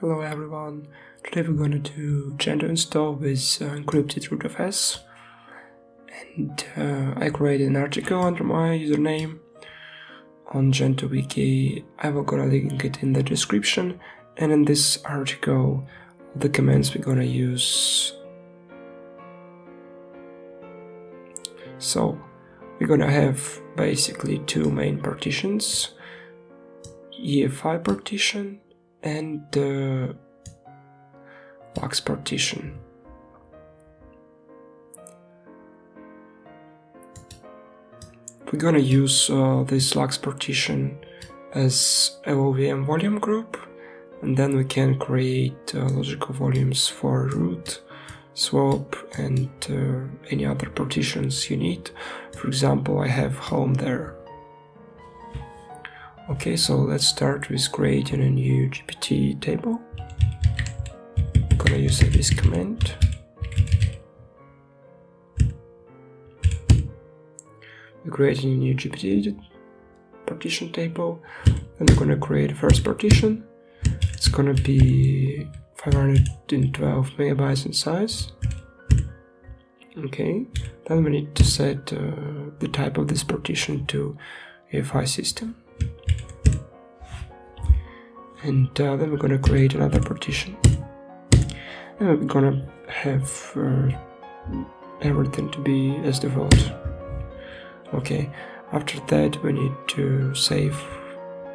Hello everyone, today we're going to do Gentoo install with encrypted Rootfs, and I created an article under my username on Gentoo wiki. I will gonna link it in the description, and in this article the commands we're gonna use. So we're gonna have basically two main partitions, EFI partition and the LUKS partition. We're gonna use this LUKS partition as a LOVM volume group, and then we can create logical volumes for root, swap, and any other partitions you need. For example, I have home there. Okay, so let's start with creating a new GPT table. I'm gonna use this command. We're creating a new GPT partition table, and we're gonna create a first partition. It's gonna be 512 megabytes in size. Okay, then we need to set the type of this partition to EFI system. And then we're gonna create another partition, and we're gonna have everything to be as default. Okay, after that we need to save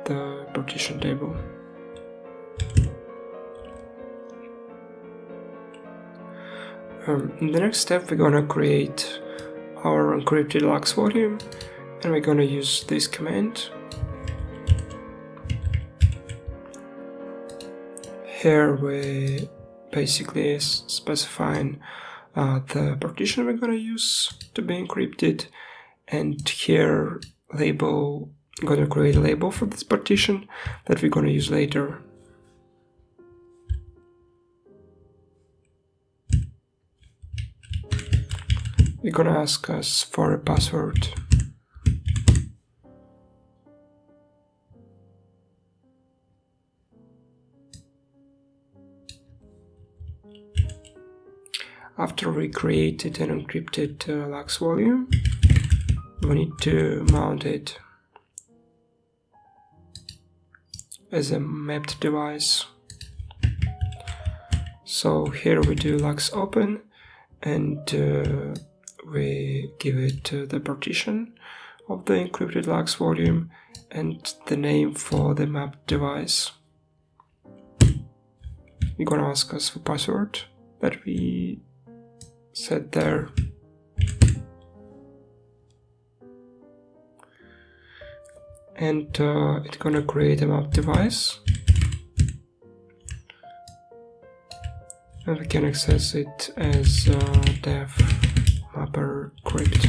the partition table. In the next step we're gonna create our encrypted LUKS volume, and we're gonna use this command. Here we basically specifying the partition we're gonna use to be encrypted, and here label, I'm gonna create a label for this partition that we're gonna use later. We're gonna ask us for a password. After we created an encrypted LUKS volume, we need to mount it as a mapped device. So here we do LUKS open, and we give it the partition of the encrypted LUKS volume and the name for the mapped device. We're gonna ask us for password that we set there. And it's gonna create a map device, and we can access it as dev mapper crypt.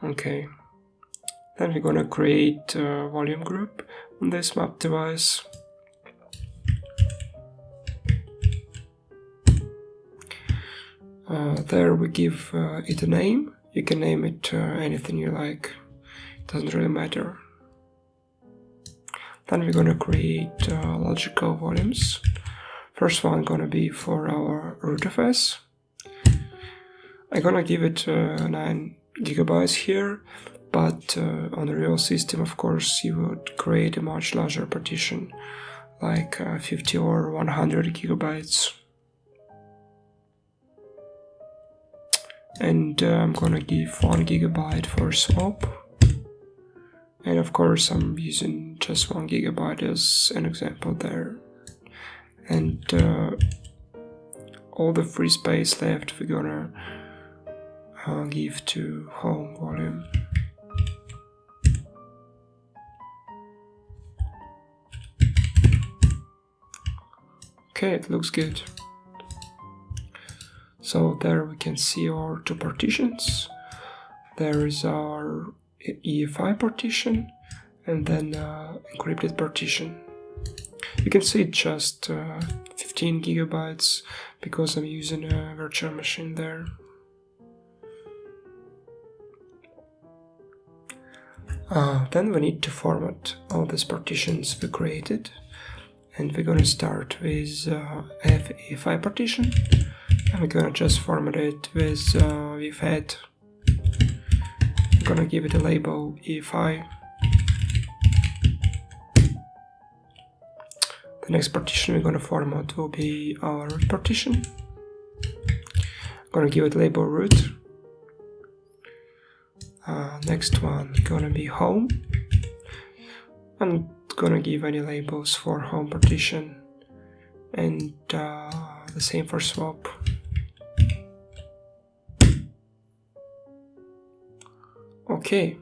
Okay, then we're gonna create a volume group on this map device. There we give it a name. You can name it anything you like, it doesn't really matter. Then we're gonna create logical volumes. First one gonna be for our Rootfs. I'm gonna give it 9 gigabytes here, but on the real system, of course, you would create a much larger partition, like 50 or 100 gigabytes. And I'm gonna give 1 gigabyte for swap, and of course I'm using just 1 gigabyte as an example there. And all the free space left we're gonna give to home volume. Okay, it looks good. So there we can see our two partitions. There is our EFI partition, and then encrypted partition. You can see just 15 gigabytes because I'm using a virtual machine there. Then we need to format all these partitions we created, and we're gonna start with FE5 partition, and we're gonna just format it with vfat. I'm gonna give it a label E5. The next partition we're gonna format will be our root partition. I'm gonna give it label root. Next one gonna be home. I'm gonna give any labels for home partition, and the same for swap. Okay,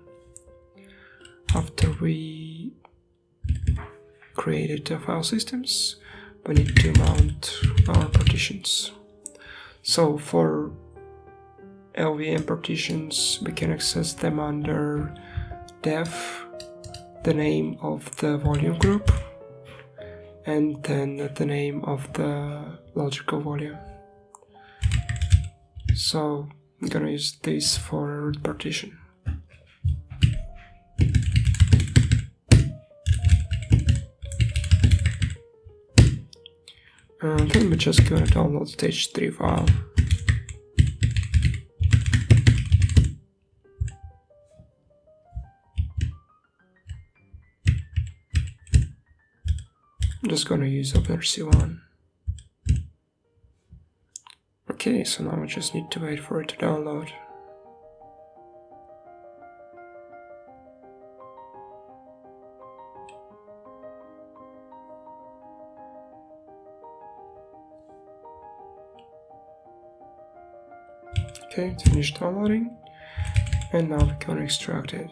after we created the file systems, we need to mount our partitions. So for LVM partitions, we can access them under def, the name of the volume group, and then the name of the logical volume. So I'm gonna use this for a root partition. Then we're just gonna download the stage3 file. I'm just gonna use OpenRC1. Okay, so now I just need to wait for it to download. Okay, it's finished downloading, and now we're gonna extract it.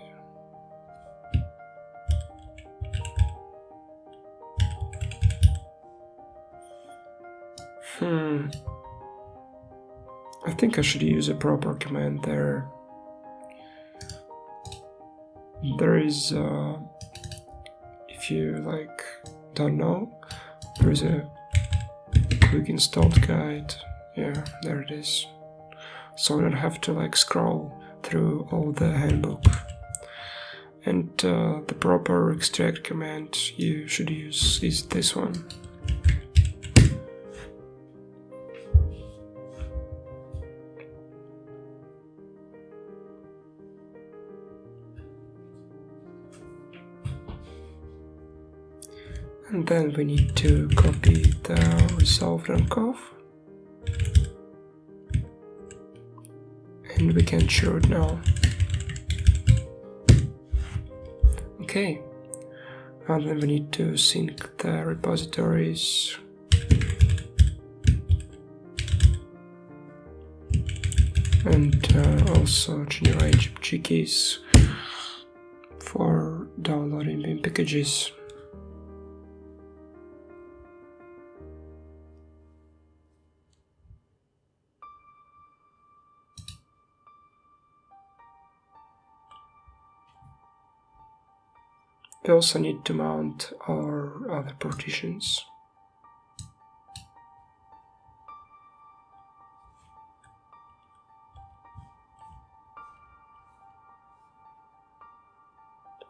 I think I should use a proper command there. There is, if you don't know, there is a quick installed guide. Yeah, there it is. So I don't have to scroll through all the handbook. And the proper extract command you should use is this one. And then we need to copy the resolved uncov, and we can show it now. Okay, and then we need to sync the repositories. And also generate GPG keys for downloading bin packages. We also need to mount our other partitions.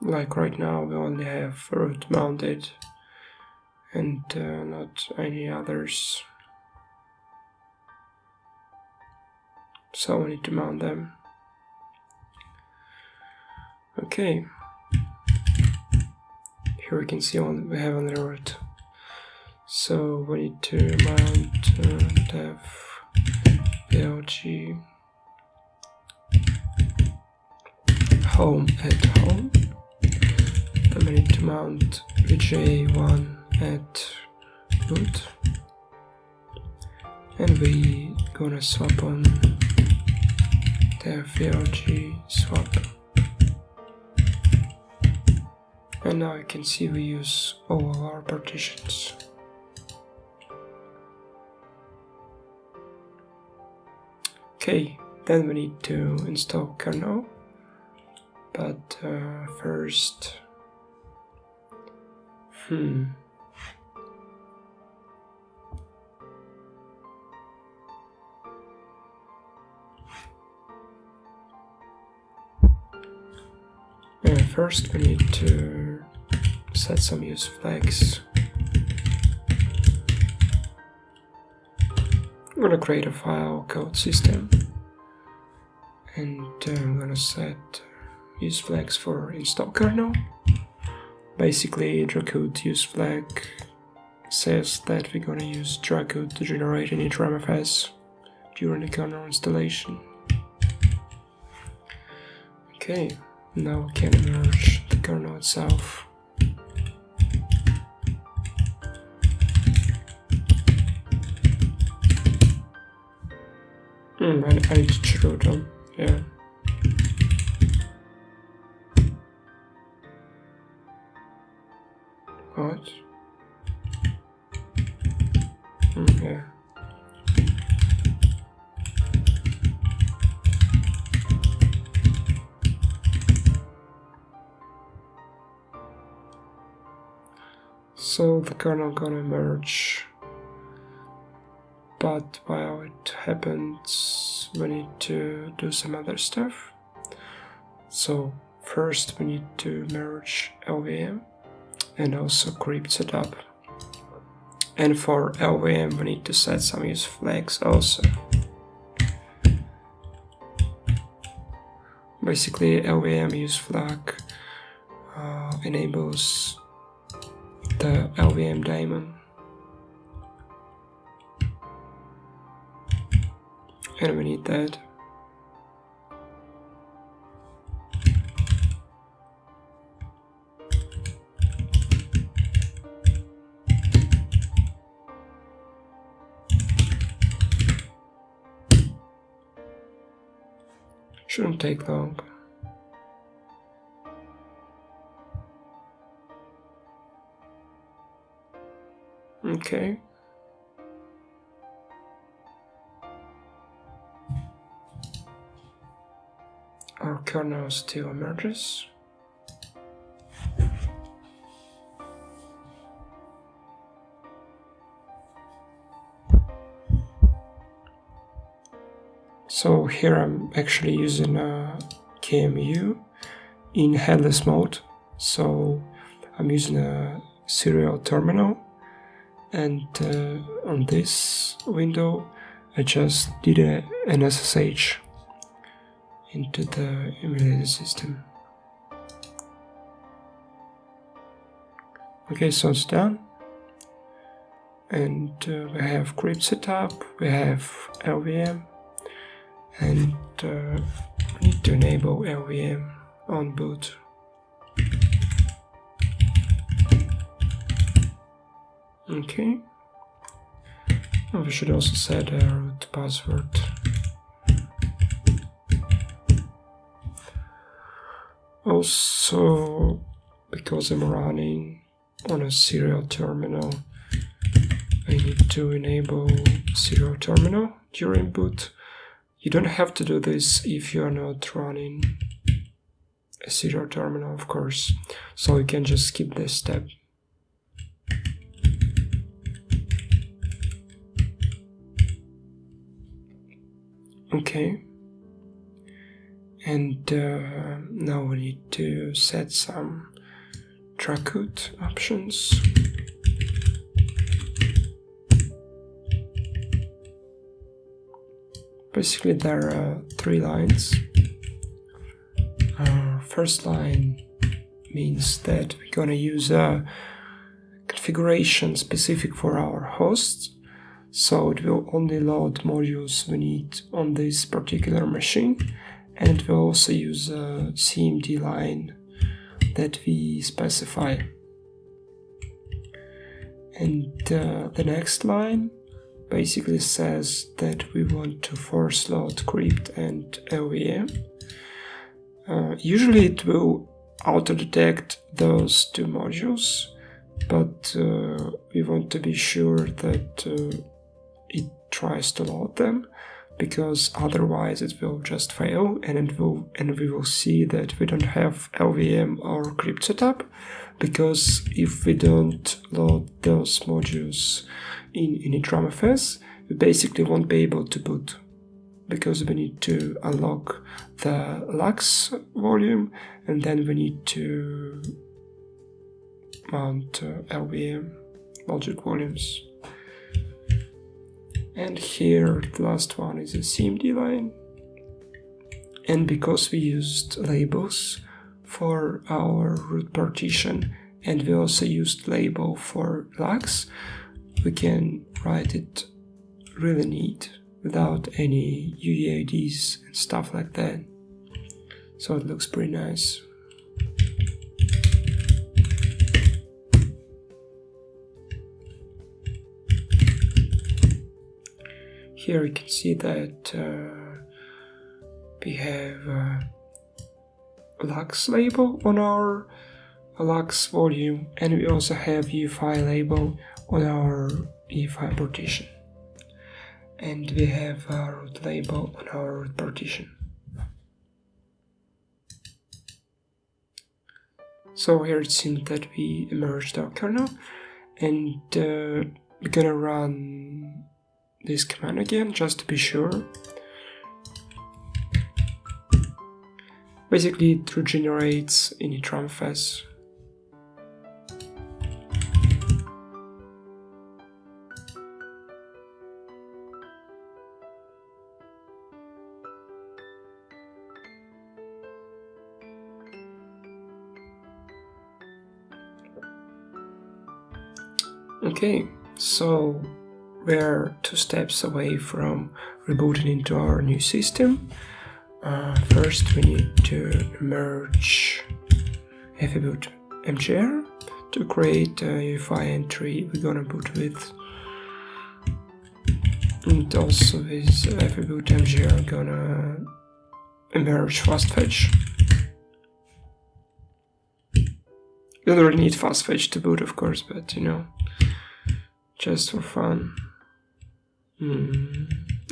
Like right now we only have root mounted and not any others. So we need to mount them. Okay. Here we can see we have only root. So we need to mount def vlg home at home. And we need to mount vj1 at root. And we gonna swap on def vlg swap. And now you can see we use all of our partitions. Okay, then we need to install kernel, but first, First we need to set some use flags. I'm gonna create a file code system, and I'm gonna set use flags for install kernel. Basically, Dracode use flag says that we're gonna use Dracode to generate an RMFS during the kernel installation. Okay, now we can merge the kernel itself. I need to screw them, yeah. What? Yeah. So the kernel gonna merge, but while it happens we need to do some other stuff. So first we need to merge LVM and also crypt setup, and for LVM we need to set some use flags also. Basically, LVM use flag enables the LVM daemon, and we need that. Shouldn't take long. Okay. Our kernel still emerges. So here I'm actually using a KMU in headless mode. So I'm using a serial terminal, and on this window I just did an SSH into the emulated system. Okay, so it's done, and we have crypt setup, we have LVM, and we need to enable LVM on boot. Okay, and we should also set a root password. Also, because I'm running on a serial terminal, I need to enable serial terminal during boot. You don't have to do this if you are not running a serial terminal, of course, so you can just skip this step. Okay, and now we need to set some Dracode options. Basically, there are 3 lines. First line means that we're gonna use a configuration specific for our host, so it will only load modules we need on this particular machine, and it will also use a CMD line that we specify. And the next line basically says that we want to force load crypt and LVM. Usually it will auto-detect those 2 modules, but we want to be sure that it tries to load them, because otherwise it will just fail, and we will see that we don't have LVM or crypt setup, because if we don't load those modules in RMFS, we basically won't be able to boot, because we need to unlock the LUKS volume, and then we need to mount LVM logic volumes. And here the last one is a CMD line. And because we used labels for our root partition and we also used label for LUKS, we can write it really neat without any UEIDs and stuff like that. So it looks pretty nice. Here you can see that we have a LUKS label on our LUKS volume, and we also have UEFI label on our UEFI partition. And we have a root label on our root partition. So here it seems that we merged our kernel, and we're gonna run this command again just to be sure. Basically it regenerates init Rootfs. Okay, so we're 2 steps away from rebooting into our new system. First we need to merge fboot mgr to create a UEFI entry we're gonna boot with. And also with fboot mgr gonna merge fastfetch. You don't really need fastfetch to boot, of course, but you know, just for fun.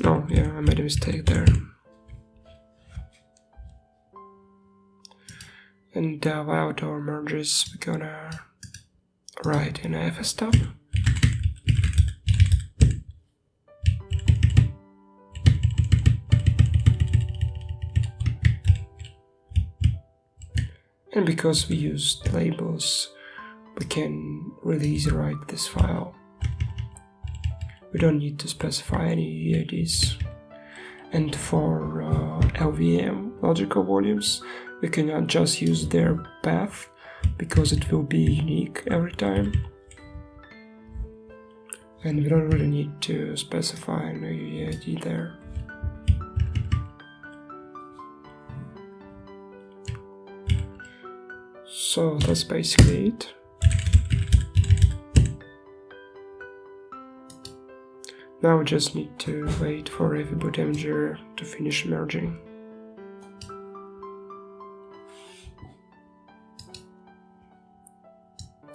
Oh yeah, I made a mistake there. And without our merges, we're gonna write an fstop. And because we used labels, we can really easily write this file. We don't need to specify any UIDs. And for LVM logical volumes, we cannot just use their path because it will be unique every time. And we don't really need to specify an UID there. So that's basically it. Now we just need to wait for fboot mgr to finish merging.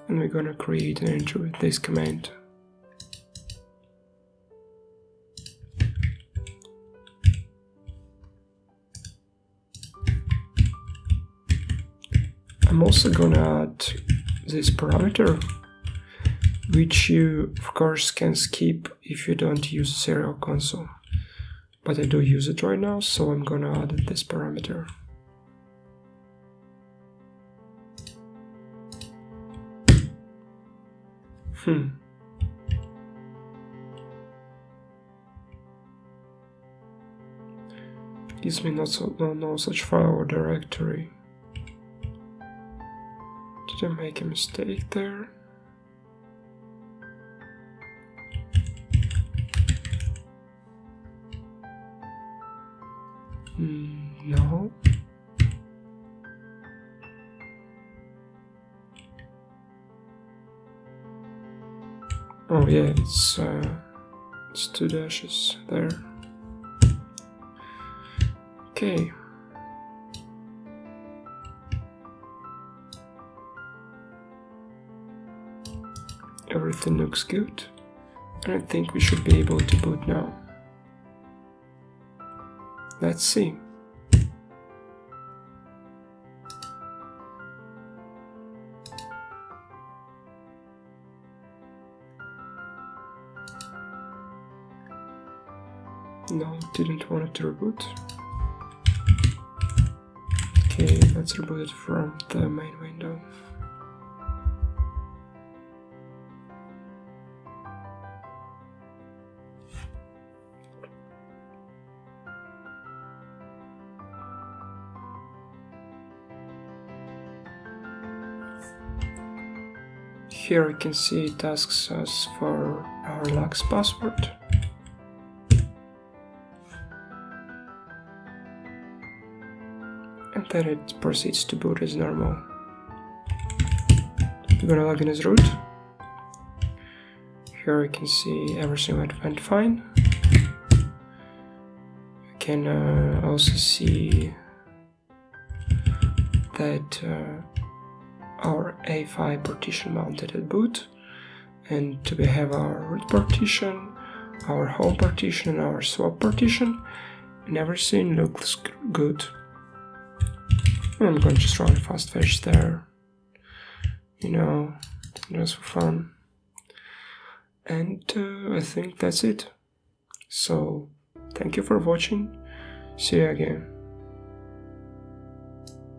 And we're gonna create an entry with this command. I'm also gonna add this parameter, which you of course can skip if you don't use serial console. But I do use it right now, so I'm gonna add this parameter. Gives me no such file or directory. Did I make a mistake there? No. Oh yeah, it's 2 dashes there. Okay. Everything looks good, and I think we should be able to boot now. Let's see. No, didn't want it to reboot. Okay, let's reboot it from the main window. Here you can see it asks us for our LUKS password. And then it proceeds to boot as normal. We're gonna log in as root. Here you can see everything went fine. You can also see that our A5 partition mounted at boot, and we have our root partition, our home partition, and our swap partition, and everything looks good. And I'm going to just run a fast fetch there, you know, just for fun. And I think that's it. So, thank you for watching. See you again.